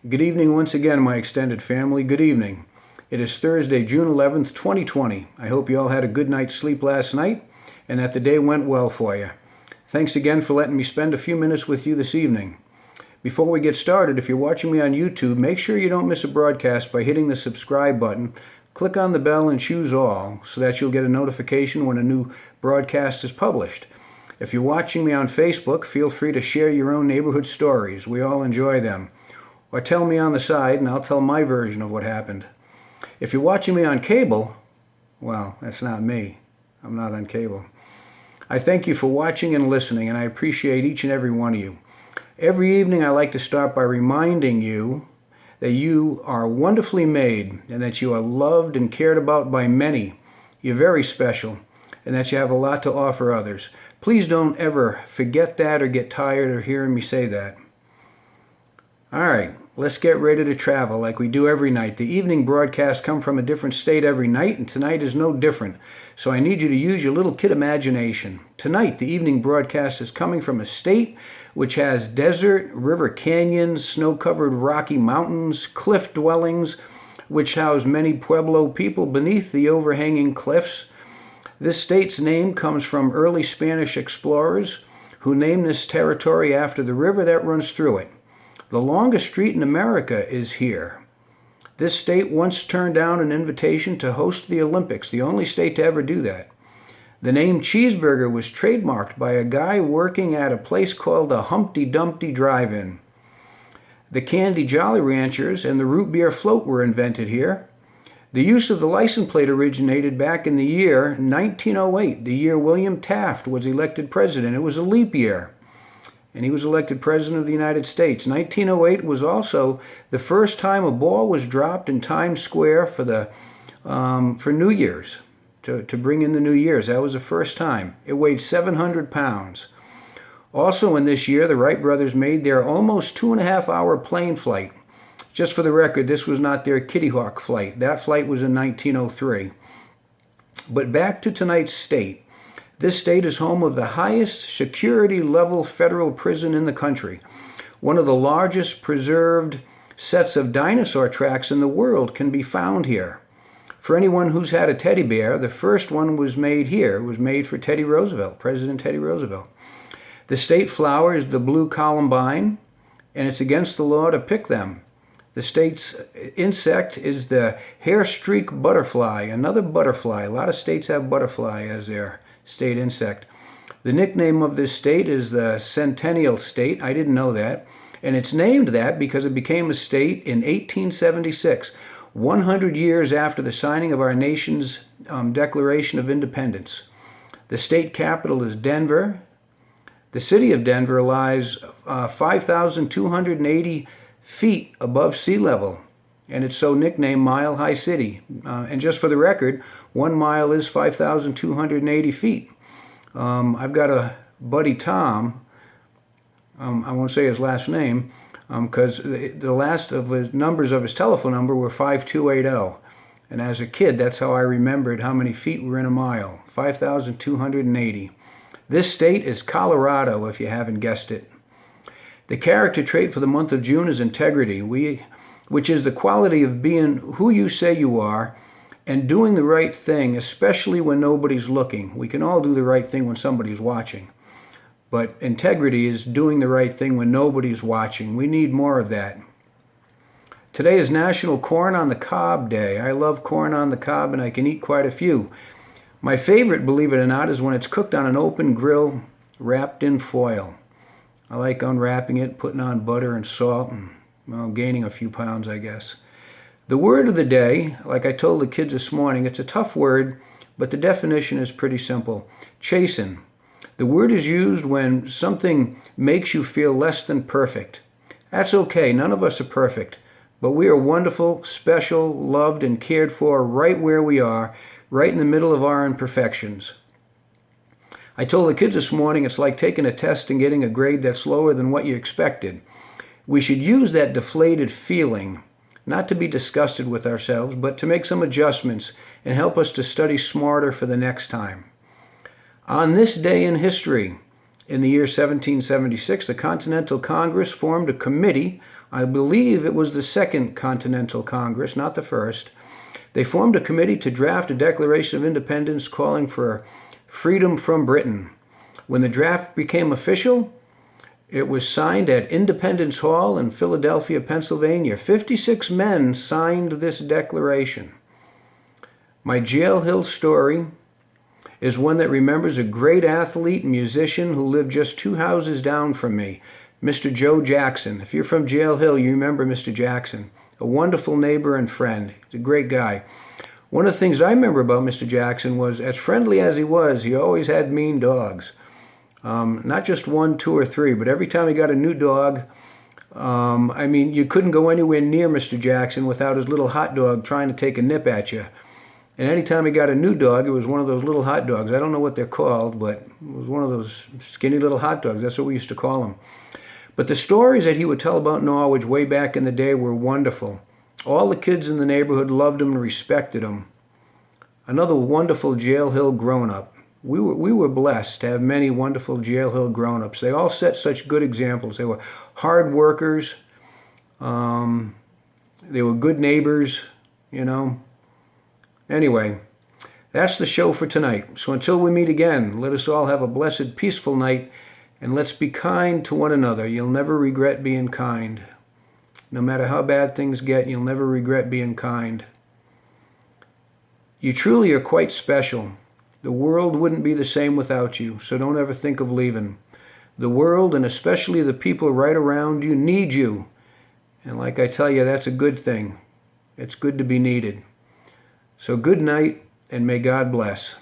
Good evening once again, my extended family. Good evening. It is Thursday, June 11th, 2020. I hope you all had a good night's sleep last night and that the day went well for you. Thanks again for letting me spend a few minutes with you this evening. Before we get started, if you're watching me on YouTube, make sure you don't miss a broadcast by hitting the subscribe button. Click on the bell and choose all so that you'll get a notification when a new broadcast is published. If you're watching me on Facebook, feel free to share your own neighborhood stories. We all enjoy them. Or tell me on the side and I'll tell my version of what happened. If you're watching me on cable, well, that's not me. I'm not on cable. I thank you for watching and listening, and I appreciate each and every one of you. Every evening I like to start by reminding you that you are wonderfully made and that you are loved and cared about by many. You're very special and that you have a lot to offer others. Please don't ever forget that or get tired of hearing me say that. All right, let's get ready to travel like we do every night. The evening broadcasts come from a different state every night, and tonight is no different. So I need you to use your little kid imagination. Tonight, the evening broadcast is coming from a state which has desert, river canyons, snow-covered rocky mountains, cliff dwellings, which house many Pueblo people beneath the overhanging cliffs. This state's name comes from early Spanish explorers who named this territory after the river that runs through it. The longest street in America is here. This state once turned down an invitation to host the Olympics, the only state to ever do that. The name Cheeseburger was trademarked by a guy working at a place called the Humpty Dumpty Drive-In. The Candy Jolly Ranchers and the root beer float were invented here. The use of the license plate originated back in the year 1908, the year William Taft was elected president. It was a leap year, and he was elected president of the United States. 1908 was also the first time a ball was dropped in Times Square for New Year's, to bring in the New Year's. That was the first time. It weighed 700 pounds. Also in this year, the Wright brothers made their almost 2.5-hour plane flight. Just for the record, this was not their Kitty Hawk flight. That flight was in 1903. But back to tonight's state. This state is home of the highest security level federal prison in the country. One of the largest preserved sets of dinosaur tracks in the world can be found here. For anyone who's had a teddy bear, the first one was made here. It was made for Teddy Roosevelt, President Teddy Roosevelt. The state flower is the blue columbine, and it's against the law to pick them. The state's insect is the hair streak butterfly, another butterfly. A lot of states have butterfly as their state insect. The nickname of this state is the Centennial State. I didn't know that. And it's named that because it became a state in 1876, 100 years after the signing of our nation's Declaration of Independence. The state capital is Denver. The city of Denver lies 5,280 feet above sea level, and it's so nicknamed Mile High City. And just for the record, 1 mile is 5,280 feet. I've got a buddy, Tom. I won't say his last name because the last of his numbers of his telephone number were 5280. And as a kid, that's how I remembered how many feet were in a mile, 5,280. This state is Colorado, if you haven't guessed it. The character trait for the month of June is integrity, which is the quality of being who you say you are and doing the right thing, especially when nobody's looking. We can all do the right thing when somebody's watching. But integrity is doing the right thing when nobody's watching. We need more of that. Today is National Corn on the Cob Day. I love corn on the cob, and I can eat quite a few. My favorite, believe it or not, is when it's cooked on an open grill wrapped in foil. I like unwrapping it, putting on butter and salt, and gaining a few pounds, I guess. The word of the day, like I told the kids this morning, it's a tough word, but the definition is pretty simple. Chasten. The word is used when something makes you feel less than perfect. That's okay, none of us are perfect, but we are wonderful, special, loved, and cared for right where we are, right in the middle of our imperfections. I told the kids this morning it's like taking a test and getting a grade that's lower than what you expected. We should use that deflated feeling, not to be disgusted with ourselves, but to make some adjustments and help us to study smarter for the next time. On this day in history, in the year 1776, the Continental Congress formed a committee I believe it was the Second Continental Congress, not the first. They formed a committee to draft a Declaration of Independence calling for freedom from Britain. When the draft became official, it was signed at Independence Hall in Philadelphia, Pennsylvania. 56 men signed this declaration. My Jail Hill story is one that remembers a great athlete and musician who lived just 2 houses down from me, Mr. Joe Jackson. If you're from Jail Hill, you remember Mr. Jackson. A wonderful neighbor and friend. He's a great guy. One of the things I remember about Mr. Jackson was, as friendly as he was, he always had mean dogs. Not just 1, 2, or 3, but every time he got a new dog, you couldn't go anywhere near Mr. Jackson without his little hot dog trying to take a nip at you. And anytime he got a new dog, it was one of those little hot dogs. I don't know what they're called, but it was one of those skinny little hot dogs. That's what we used to call them. But the stories that he would tell about Norwich way back in the day were wonderful. All the kids in the neighborhood loved him and respected him. Another wonderful Jail Hill grown-up. We were blessed to have many wonderful Jail Hill grown-ups. They all set such good examples. They were hard workers. They were good neighbors, Anyway, that's the show for tonight. So until we meet again, let us all have a blessed, peaceful night, and let's be kind to one another. You'll never regret being kind. No matter how bad things get, you'll never regret being kind. You truly are quite special. The world wouldn't be the same without you, so don't ever think of leaving. The world, and especially the people right around you, need you. And like I tell you, that's a good thing. It's good to be needed. So good night, and may God bless.